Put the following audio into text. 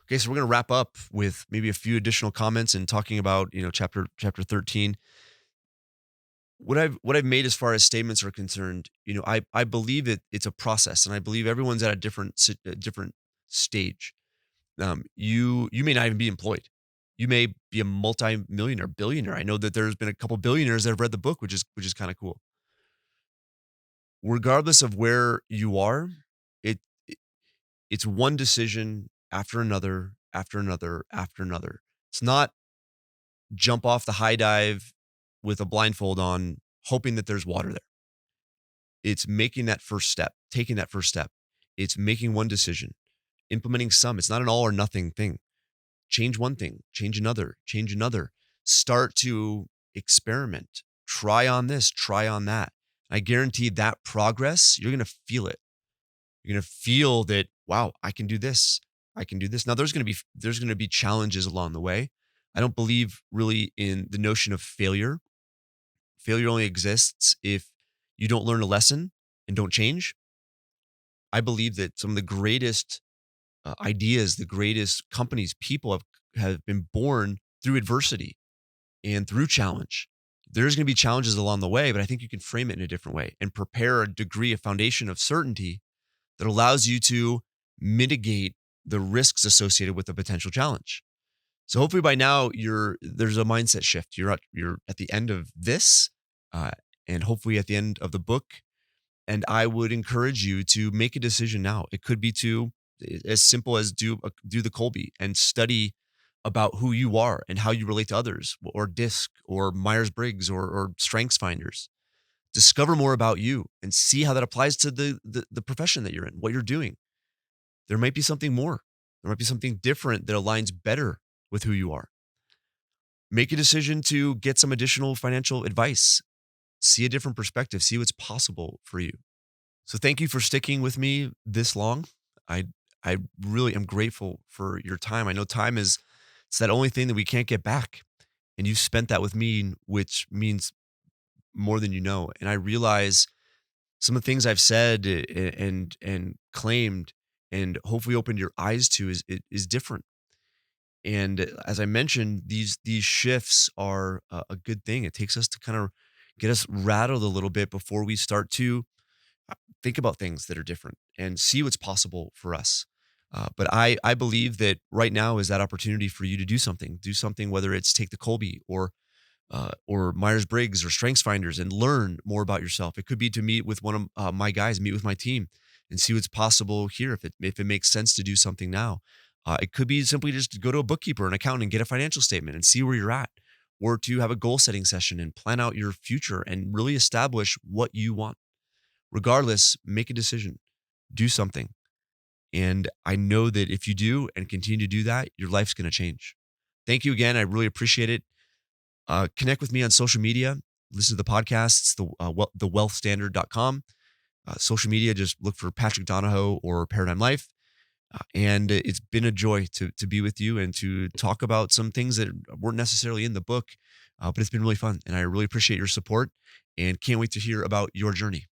Okay, so we're going to wrap up with maybe a few additional comments and talking about, chapter 13. What I've made as far as statements are concerned, I believe it's a process, and I believe everyone's at a different stage. You may not even be employed. You may be a multi-millionaire, billionaire. I know that there's been a couple billionaires that have read the book, which is kind of cool. Regardless of where you are, it it's one decision after another, after another, after another. It's not jump off the high dive with a blindfold on, hoping that there's water there. It's making that first step, taking that first step. It's making one decision, implementing some. It's not an all or nothing thing. Change one thing, change another, change another. Start to experiment. Try on this, try on that. I guarantee that progress, you're going to feel it. You're going to feel that, wow, I can do this. I can do this. Now there's going to be challenges along the way. I don't believe really in the notion of failure. Failure only exists if you don't learn a lesson and don't change. I believe that some of the greatest ideas, the greatest companies, people have been born through adversity and through challenge. There's going to be challenges along the way, but I think you can frame it in a different way and prepare a degree, a foundation of certainty that allows you to mitigate the risks associated with a potential challenge. So hopefully by now there's a mindset shift. You're at the end of this, uh, and hopefully at the end of the book. And I would encourage you to make a decision now. It could be to as simple as do the Colby and study about who you are and how you relate to others, or DISC, or Myers Briggs, or Strengths Finders. Discover more about you and see how that applies to the profession that you're in, what you're doing. There might be something more. There might be something different that aligns better with who you are. Make a decision to get some additional financial advice. See a different perspective. See what's possible for you. So thank you for sticking with me this long. I I really am grateful for your time. I know time is it's that only thing that we can't get back. And you spent that with me, which means more than you know. And I realize some of the things I've said, and claimed, and hopefully opened your eyes to is different. And as I mentioned, these shifts are a good thing. It takes us to kind of get us rattled a little bit before we start to think about things that are different and see what's possible for us. But I believe that right now is that opportunity for you to do something, whether it's take the Colby, or Myers Briggs, or Strengths Finders, and learn more about yourself. It could be to meet with one of my guys, meet with my team, and see what's possible here. If it makes sense to do something now, it could be simply just to go to a bookkeeper, an accountant, and get a financial statement and see where you're at, or to have a goal setting session and plan out your future and really establish what you want. Regardless, make a decision, do something. And I know that if you do and continue to do that, your life's going to change. Thank you again. I really appreciate it. Connect with me on social media. Listen to the podcast. It's thewealthstandard.com. Social media, just look for Patrick Donahoe or Paradigm Life. And it's been a joy to be with you and to talk about some things that weren't necessarily in the book, but it's been really fun. And I really appreciate your support and can't wait to hear about your journey.